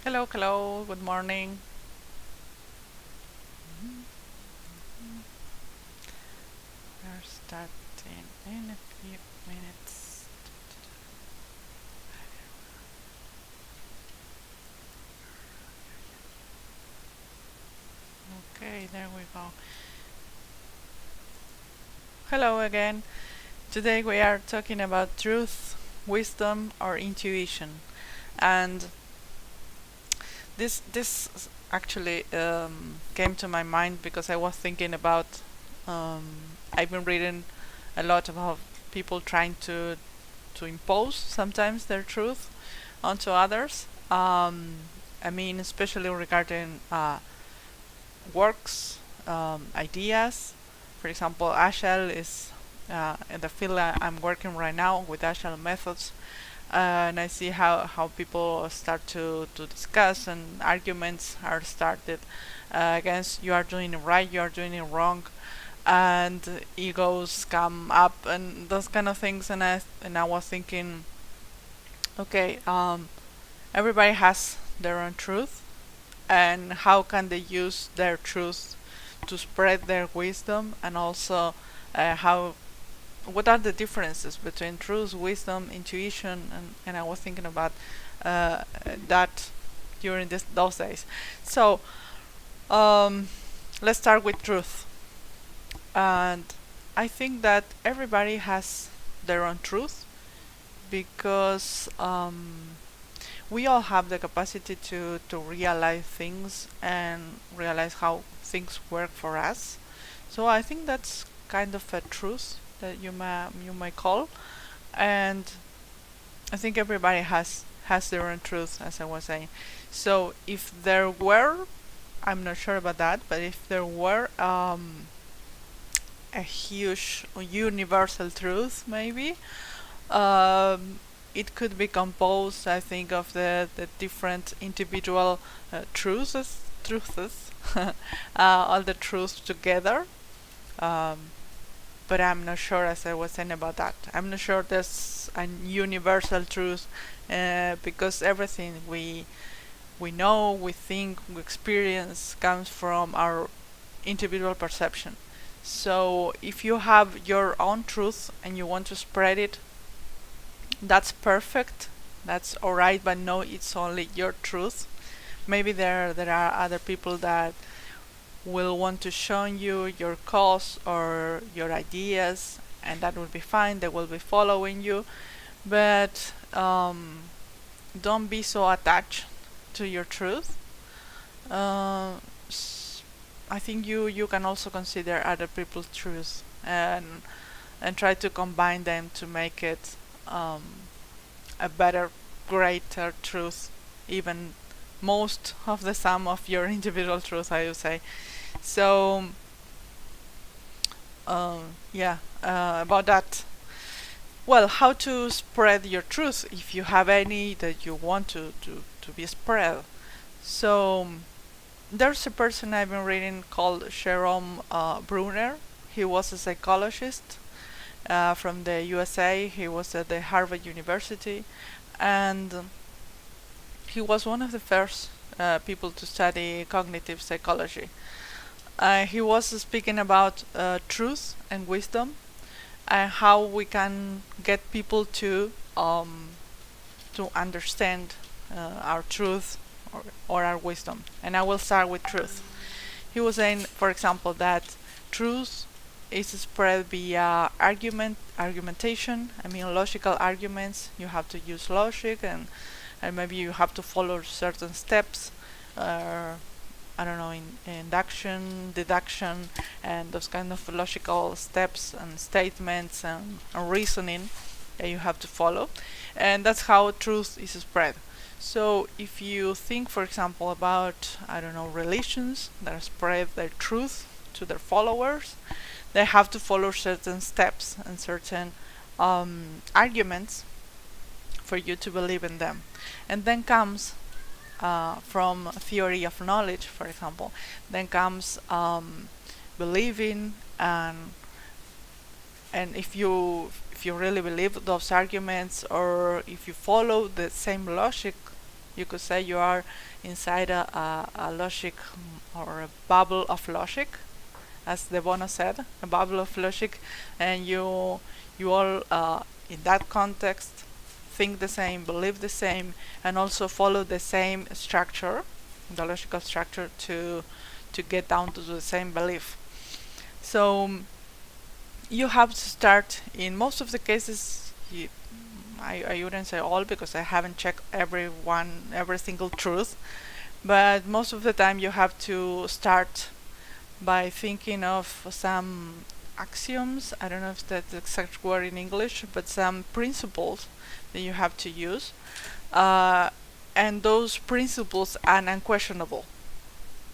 Hello, hello, good morning. We're starting in a few minutes. Okay, there we go. Hello again. Today we are talking about truth, wisdom, or intuition. And this actually came to my mind because I was thinking about I've been reading a lot about people trying to impose sometimes their truth onto others. I mean, especially regarding works, ideas. For example, Agile is in the field I'm working right now with Agile methods, and I see how people start to discuss and arguments are started against you are doing it right, you are doing it wrong, and egos come up and those kind of things. And I was thinking, okay, everybody has their own truth, and how can they use their truth to spread their wisdom, and also how what are the differences between truth, wisdom, intuition, and I was thinking about that during those days. So let's start with truth. And I think that everybody has their own truth because we all have the capacity to realize things and realize how things work for us. So I think that's kind of a truth that you may call, and I think everybody has their own truth, as I was saying. So if there were, I'm not sure about that, but if there were a huge universal truth, maybe it could be composed, I think, of the different individual truths, all the truths together. Um, but I'm not sure, as I was saying about that. I'm not sure there's a universal truth because everything we know, we think, we experience comes from our individual perception. So if you have your own truth and you want to spread it, that's perfect. That's alright, but no, it's only your truth. Maybe there are other people that will want to show you your cause or your ideas, and that will be fine. They will be following you, but don't be so attached to your truth. Uh, I think you can also consider other people's truth and try to combine them to make it um, a better, greater truth, even most of the sum of your individual truth, I would say. So, yeah, about that. Well, how to spread your truth if you have any that you want to be spread. So, there's a person I've been reading called Jerome Bruner. He was a psychologist from the USA. He was at the Harvard University, and he was one of the first people to study cognitive psychology. He was speaking about truth and wisdom and how we can get people to understand our truth or our wisdom. And I will start with truth. He was saying, for example, that truth is spread via argumentation. I mean, logical arguments. You have to use logic, and maybe you have to follow certain steps. I don't know, in induction, deduction, and those kind of logical steps and statements and reasoning that you have to follow. And that's how truth is spread. So if you think, for example, about, I don't know, religions that spread their truth to their followers, they have to follow certain steps and certain arguments for you to believe in them. And then comes from theory of knowledge, for example. Then comes believing, and if you really believe those arguments, or if you follow the same logic, you could say you are inside a logic, or a bubble of logic, as the Bono said, a bubble of logic, and you all in that context think the same, believe the same, and also follow the same structure, the logical structure, to get down to the same belief. So you have to start, in most of the cases, I wouldn't say all because I haven't checked every single truth, but most of the time you have to start by thinking of some axioms. I don't know if that's the exact word in English, but some principles that you have to use, and those principles are unquestionable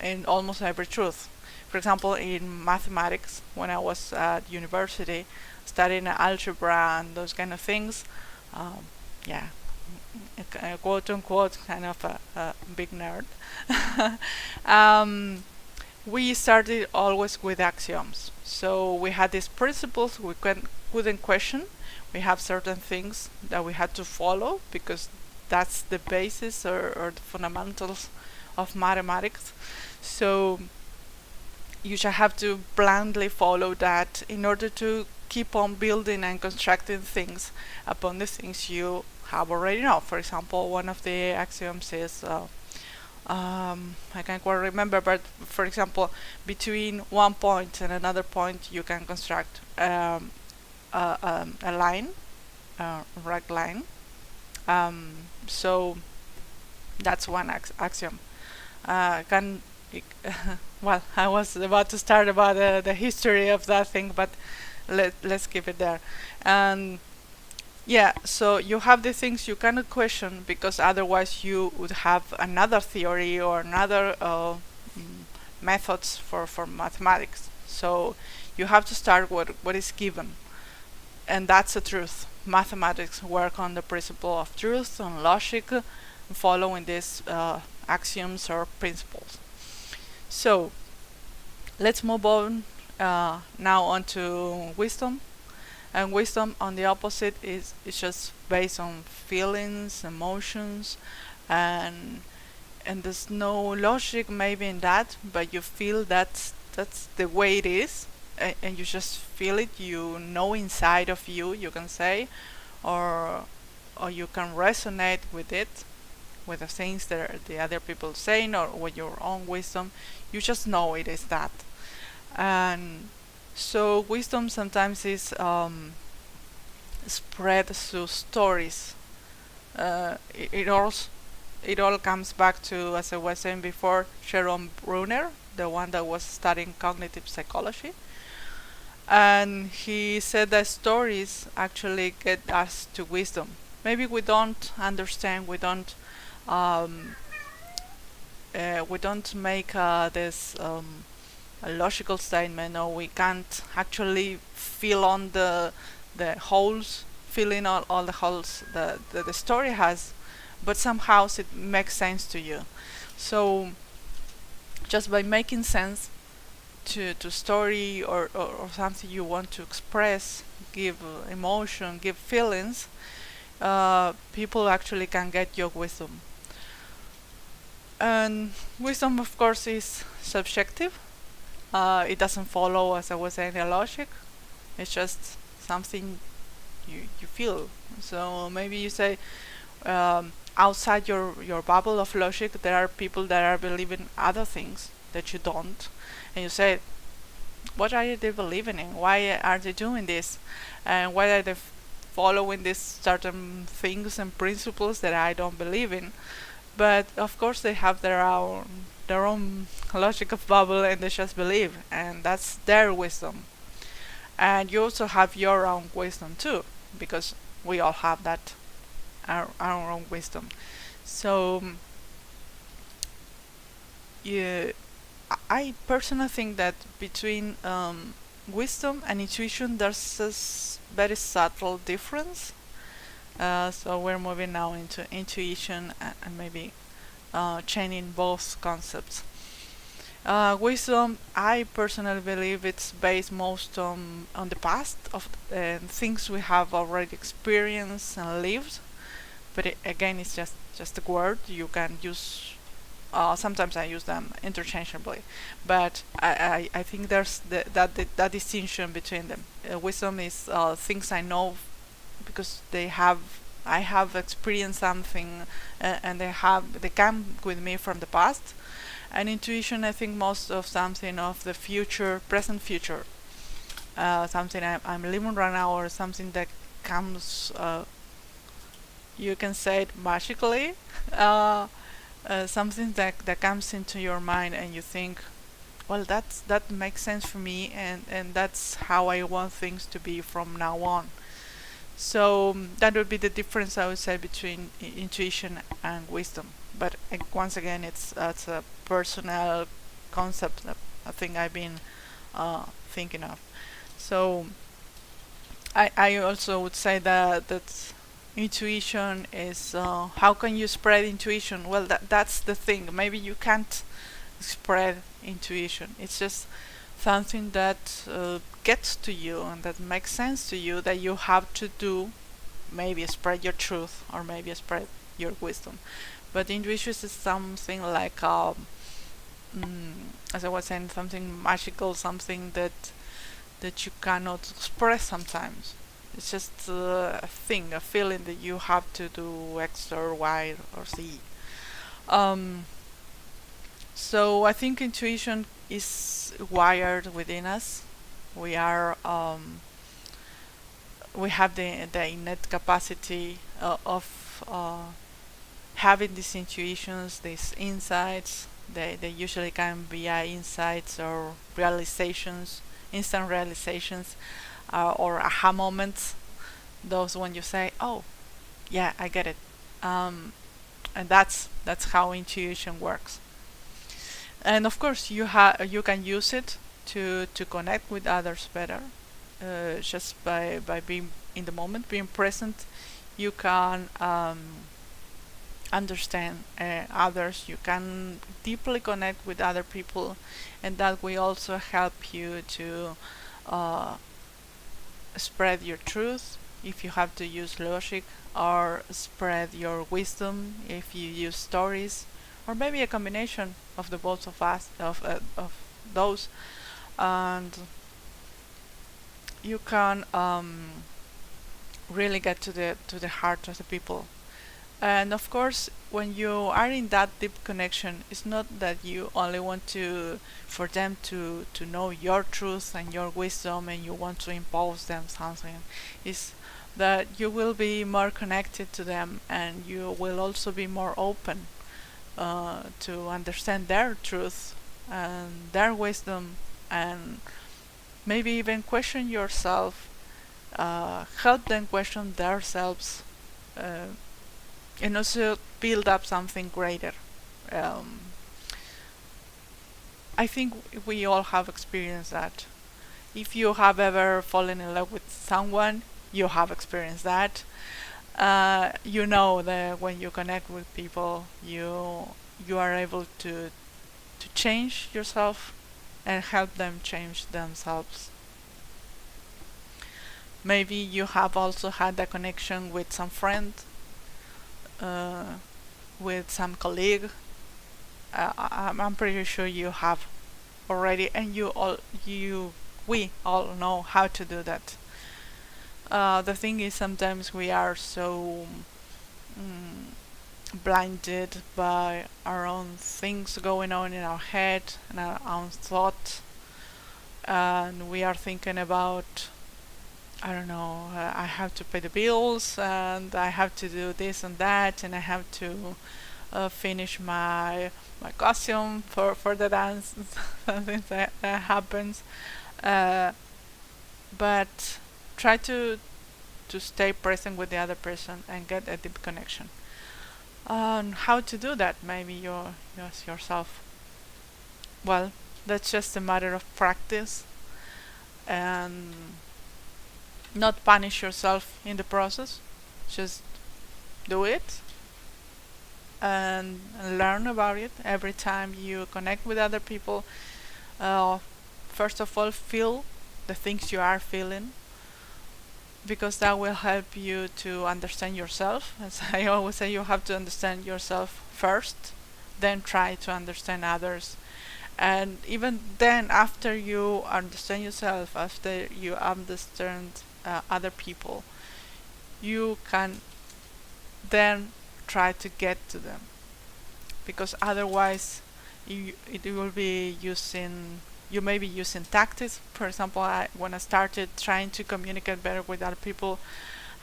in almost every truth. For example, in mathematics, when I was at university studying algebra and those kind of things, yeah, a quote unquote kind of a big nerd. We started always with axioms. So we had these principles we couldn't question. We have certain things that we had to follow because that's the basis, or the fundamentals of mathematics. So you just have to blindly follow that in order to keep on building and constructing things upon the things you have already know. For example, one of the axioms is I can't quite remember, but for example, between one point and another point, you can construct a line, a right line. So that's one axiom. Can well, I was about to start about the history of that thing, but let's keep it there. And yeah, so you have the things you cannot question because otherwise you would have another theory or another methods for mathematics. So you have to start with what is given, and that's the truth. Mathematics work on the principle of truth, on logic, following these axioms or principles. So let's move on now on to wisdom. And wisdom, on the opposite, is just based on feelings, emotions, and there's no logic maybe in that, but you feel that's the way it is, and you just feel it. You know inside of you, you can say, or you can resonate with it, with the things that the other people saying, or with your own wisdom. You just know it is that. And so wisdom sometimes is spread through stories. It all comes back to, as I was saying before, Sharon Brunner, the one that was studying cognitive psychology. And he said that stories actually get us to wisdom. Maybe we don't understand, we don't make this a logical statement, or we can't actually fill on the holes, fill in all the holes that the story has, but somehow it makes sense to you. So just by making sense to story, or something you want to express, give emotion, give feelings, people actually can get your wisdom. And wisdom, of course, is subjective. It doesn't follow, as I was saying, a logic. It's just something you feel. So maybe you say, outside your bubble of logic, there are people that are believing other things that you don't, and you say, what are they believing in? Why are they doing this? And why are they following these certain things and principles that I don't believe in? But of course they have their own logic of bubble, and they just believe, and that's their wisdom. And you also have your own wisdom too, because we all have that, our own wisdom. So yeah, I personally think that between wisdom and intuition there's a very subtle difference. So we're moving now into intuition, and maybe chaining both concepts. Wisdom, I personally believe it's based most on the past of things we have already experienced and lived. But again, it's just a word you can use. Sometimes I use them interchangeably, but I think there's that distinction between them. Wisdom is things I know because I have experienced something, and they come with me from the past. And intuition, I think most of something of the future, present future, something I'm living right now, or something that comes. You can say it magically. Something that comes into your mind, and you think, well, that makes sense for me, and that's how I want things to be from now on. So that would be the difference, I would say, between intuition and wisdom. But once again, it's a personal concept, a thing I've been thinking of. So I also would say that intuition is, how can you spread intuition? Well, that's the thing. Maybe you can't spread intuition. It's just something that gets to you and that makes sense to you, that you have to do. Maybe spread your truth, or maybe spread your wisdom. But intuition is something like, as I was saying, something magical, something that you cannot express sometimes. It's just a thing, a feeling that you have to do X or Y or Z. Um, so I think intuition is wired within us. We are we have the innate capacity of having these intuitions, these insights. They usually can be insights or realizations, instant realizations, or aha moments. Those when you say, "Oh, yeah, I get it," and that's how intuition works. And of course, you can use it to connect with others better, just by being in the moment, being present. You can understand others. You can deeply connect with other people, and that will also help you to uh, spread your truth if you have to use logic, or spread your wisdom if you use stories, or maybe a combination of the both of us of those. And you can really get to the heart of the people. And of course, when you are in that deep connection, it's not that you only want to for them to know your truth and your wisdom, and you want to impose them something. It's that you will be more connected to them, and you will also be more open to understand their truth and their wisdom, and maybe even question yourself, help them question themselves, uh, and also build up something greater. Um, I think we all have experienced that. If you have ever fallen in love with someone, you have experienced that. You know that when you connect with people, you are able to change yourself and help them change themselves. Maybe you have also had a connection with some friend, uh, with some colleague. I'm pretty sure you have already, and we all know how to do that. The thing is, sometimes we are so mm, blinded by our own things going on in our head and our own thoughts, and we are thinking about, I don't know, I have to pay the bills, and I have to do this and that, and I have to finish my costume for the dance. Something that happens, uh, but try to stay present with the other person and get a deep connection. How to do that? Maybe you ask yourself. Well, that's just a matter of practice, and not punish yourself in the process. Just do it, and learn about it every time you connect with other people. uh, First of all, feel the things you are feeling, because that will help you to understand yourself. As I always say, you have to understand yourself first, then try to understand others. And even then, after you understand yourself, after you understand other people, you can then try to get to them, because otherwise it will be using, you may be using tactics. For example, when I started trying to communicate better with other people,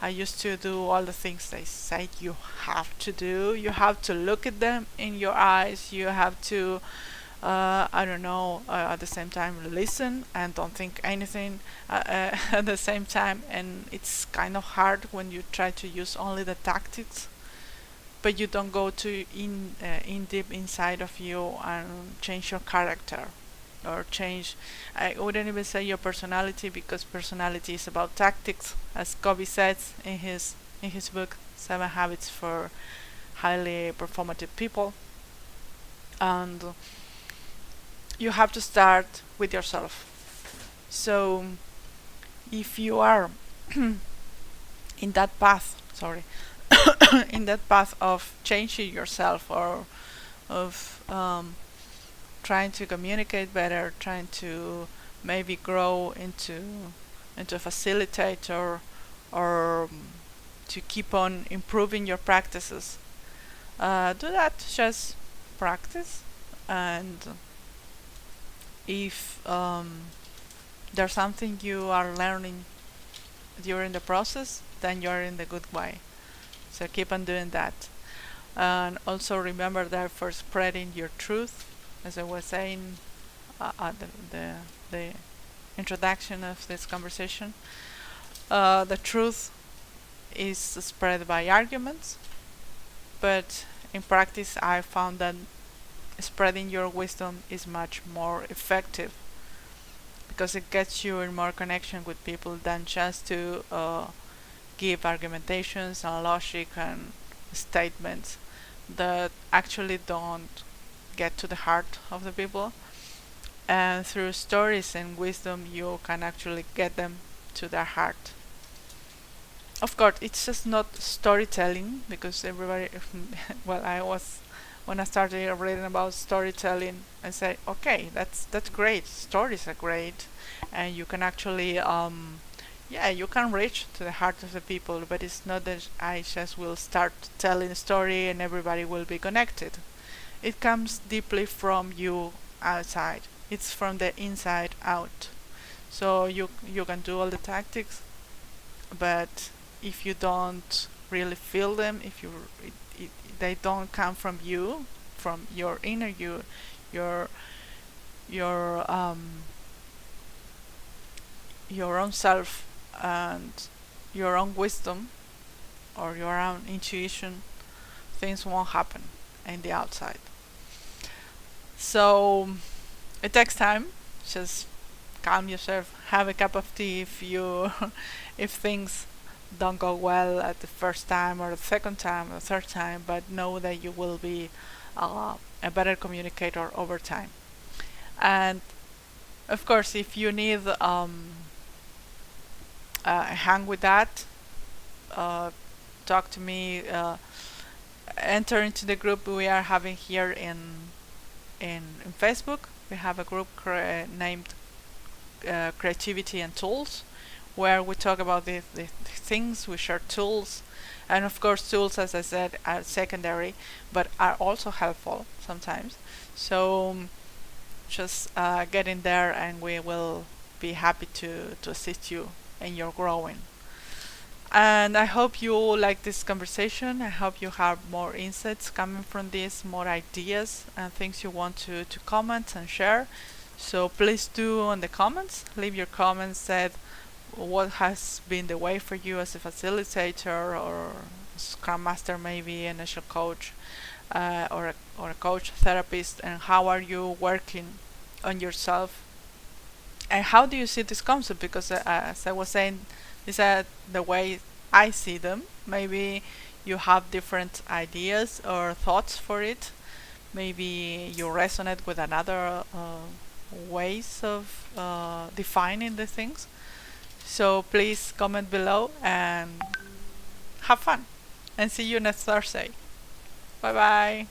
I used to do all the things they said you have to do. You have to look at them in your eyes. You have to, I don't know, at the same time listen and don't think anything at the same time. And it's kind of hard when you try to use only the tactics, but you don't go to in deep inside of you and change your character, or change, I wouldn't even say your personality, because personality is about tactics, as Covey says in his book 7 Habits for Highly Performative People. And you have to start with yourself. So if you are in that path, sorry, in that path of changing yourself, or of trying to communicate better, trying to maybe grow into a facilitator, or to keep on improving your practices, do that. Just practice, and if there's something you are learning during the process, then you're in the good way. So keep on doing that. And also remember that for spreading your truth, as I was saying at the introduction of this conversation, the truth is spread by arguments, but in practice I found that spreading your wisdom is much more effective, because it gets you in more connection with people than just to give argumentations and logic and statements that actually don't get to the heart of the people. And through stories and wisdom, you can actually get them to their heart. Of course, it's just not storytelling, because everybody, well, when I started reading about storytelling, I said, okay, that's great. Stories are great, and you can actually, yeah, you can reach to the heart of the people. But it's not that I just will start telling a story and everybody will be connected. It comes deeply from you outside. It's from the inside out. So you can do all the tactics, but if you don't really feel them, if they don't come from you, from your inner you, your your um your own self, and your own wisdom, or your own intuition, things won't happen in the outside. So it takes time. Just calm yourself, have a cup of tea if you if things don't go well at the first time, or the second time, or the third time, but know that you will be a better communicator over time. And of course, if you need a hand with that, talk to me. Enter into the group we are having here in Facebook. We have a group named Creativity and Tools, where we talk about the things, we share tools, and of course tools, as I said, are secondary, but are also helpful sometimes. So just get in there, and we will be happy to assist you in your growing. And I hope you like this conversation. I hope you have more insights coming from this, more ideas and things you want to comment and share. So please do on the comments. Leave your comments, said what has been the way for you as a facilitator, or Scrum Master, maybe an agile coach, or a coach therapist, and how are you working on yourself, and how do you see this concept? Because as I was saying, these are the way I see them. Maybe you have different ideas or thoughts for it. Maybe you resonate with another ways of defining the things. So please comment below and have fun. And see you next Thursday. Bye bye.